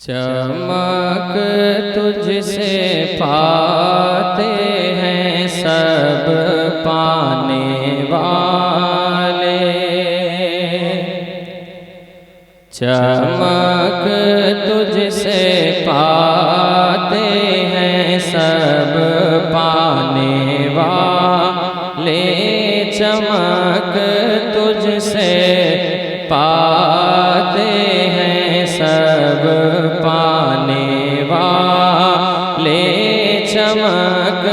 چمک تجھ سے پاتے ہیں سب پانے والے، چمک تجھ سے پاتے ہیں سب پانے والے، چمک تجھ سے پاتے ہیں سب پانے والے، چمک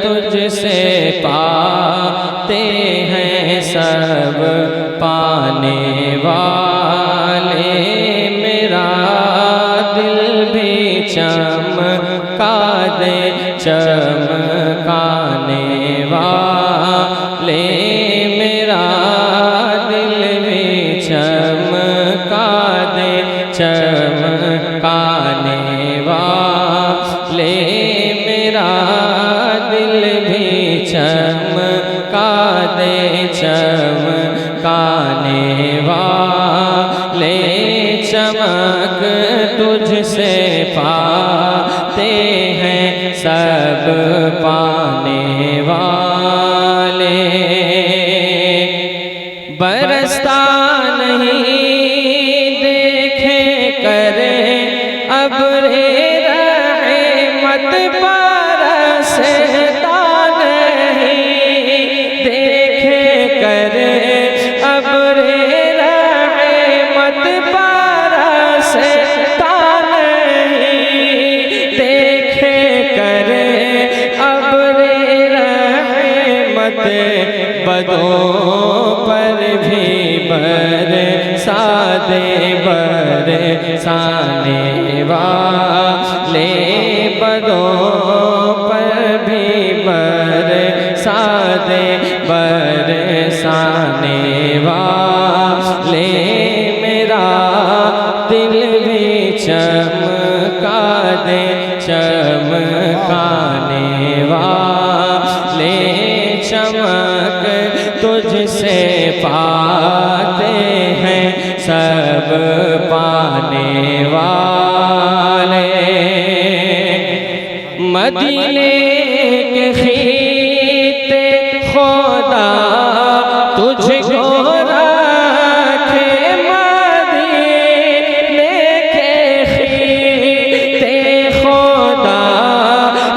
تجھ سے پاتے ہیں سب پانے والے، میرا دل بھی چمکا دے چمکانے والے، میرا دل بھی چمکا دے چمکانے والے، میرا دل بھی چمکا دے چمکانے والے، چمک تجھ سے پاتے ہیں سب پانے والے، برستا نہیں دیکھے کرے ابر رحمت، برستا نہیں دیکھے کرے ابر رحمت، برستا نہیں دیکھے کرے ابر رحمت، بدوں پر بھی برسا دے برسانے والے، بدوں پر بھی برسا دے برسانے والے، میرا دل بھی چمکا دے چمکانے والے، چمک تجھ سے پاتے ہیں سب پانے والے، مدینے کے خطے خدا تجھ کو رکھے، مدینے کے خطے خدا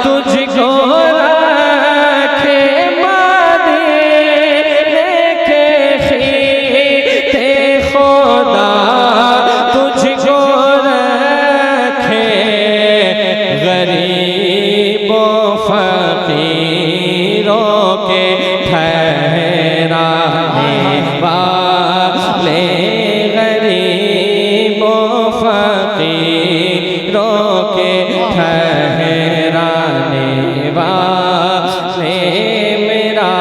تجھ کو رکھے، مدینے کے خطے خدا تجھ کو رکھے، غریب و فقیروں کے ٹھہرانے والے، غریب و فقیروں کے ٹھہرانے والے، میرا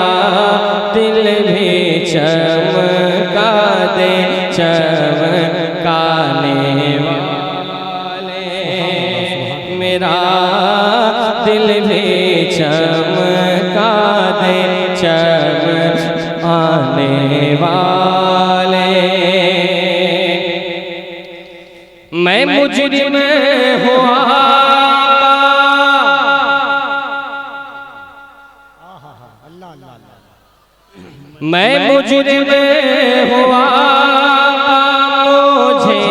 دل بھی چمکا دے چمکانے والے، میرا دل بھی چمکا دے چمکانے والے، میں مجرم ہوا میں مجرم ہوا، مجھے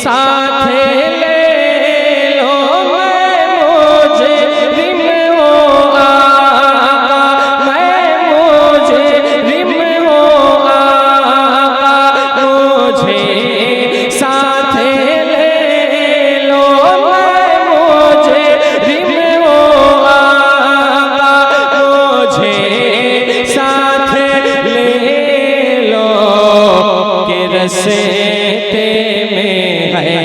ساتھ لے لو، میں مجرم ہوا، میں مجرم ہوا، مجھے ساتھ لے لو، میں مجرم ہوا، مجھے ساتھ لے لو، کہ رستے میں ہے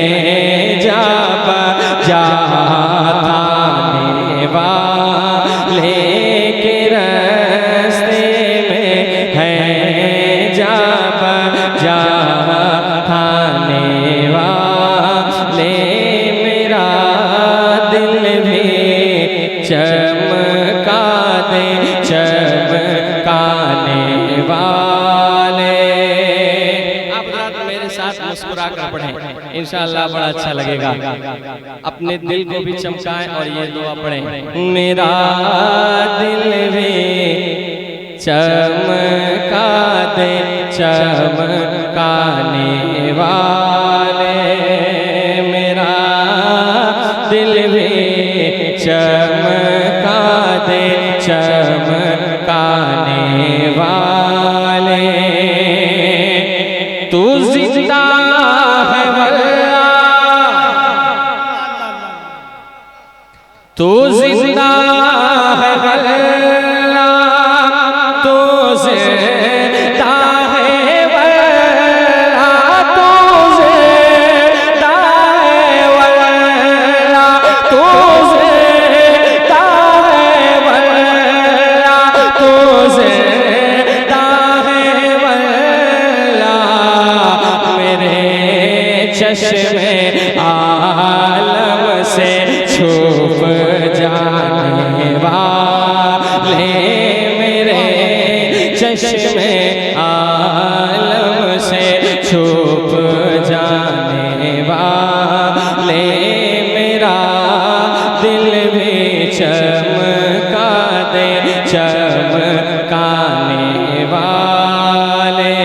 جا تھانے والے، کہ رستے میں ہے جا تھانے والے، میرا دل بھی چمکا دے چمکانے والے، آپ حضرات میرے ساتھ مسکرا کر پڑھیں انشاءاللہ ماشاءاللہ بڑا اچھا لگے گا. اپنے دل کو بھی چمکائیں اور یہ دعا پڑھیں. میرا دل بھی چمکا دے چمکانے والے، میرا دل بھی چمکا دے چمکانے والے. تو زندہ ہے واللہ، تو زندہ ہے واللہ، تو زندہ ہے واللہ، تو زندہ ہے واللہ، تو زندہ ہے واللہ، تو زندہ ہے واللہ. میرے چشمے عالم سے چھپ جانے والے، میرے چشمے عالم سے چھپ جانے والے، میرا دل بھی چمکا دے چمکانے والے.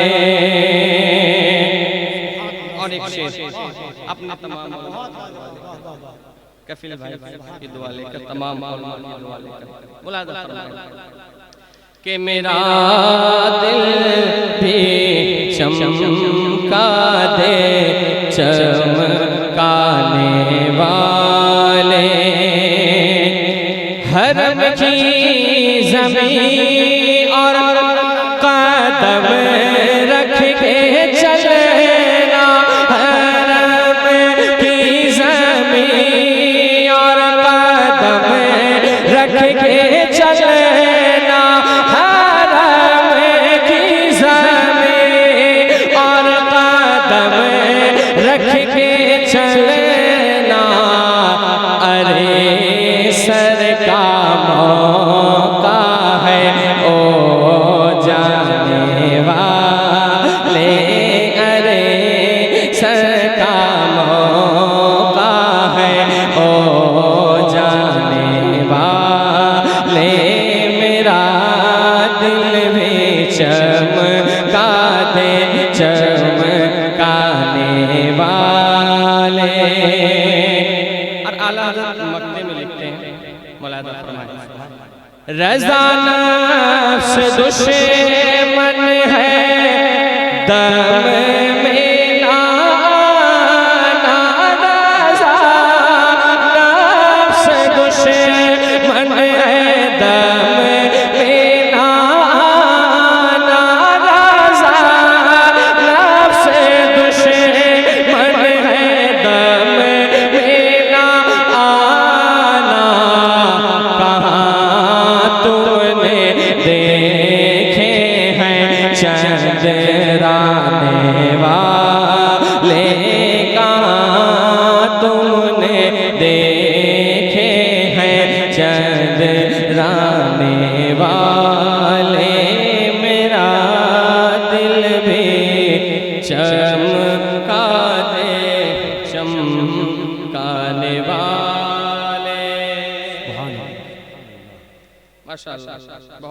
اور ایک شعر اپنے تمام کفیل بھائی کی دعا لے کر، تمام علماء کی دعا لے کر ملاحظہ فرمائیں کہ میرا دل بھی چمکا دے چمکانے والے. حرم کی زمین اور قدم رکھ کے چلنا، حرم کی زمین اور قدم رکھ کے چلنا، حرم کی زمین اور قدم رکھ کے چلنا. ارے سر کا موقع ہے او جانے والے، ارے سر کا موقع ہے او جانے والے. میرا دل بھی چمکا دے چمکانے والے. اور اعلیٰ حضرت مقطع میں لکھتے ہیں، ملاحظہ فرمائیں. رضا نفس دشمن ہے دم میں نہ آنا، رضا نفس دشمن ہے دم میں نہ آنا، رضا نفس دشمن ہے دم میں نہ آنا. کہاں تم نے دیکھے ہیں چندرانے والے، کہاں تم نے دیکھے ہیں چندرانے والے. میرا دل بھی چمکا دے چمکانے والے. ماشاءاللہ.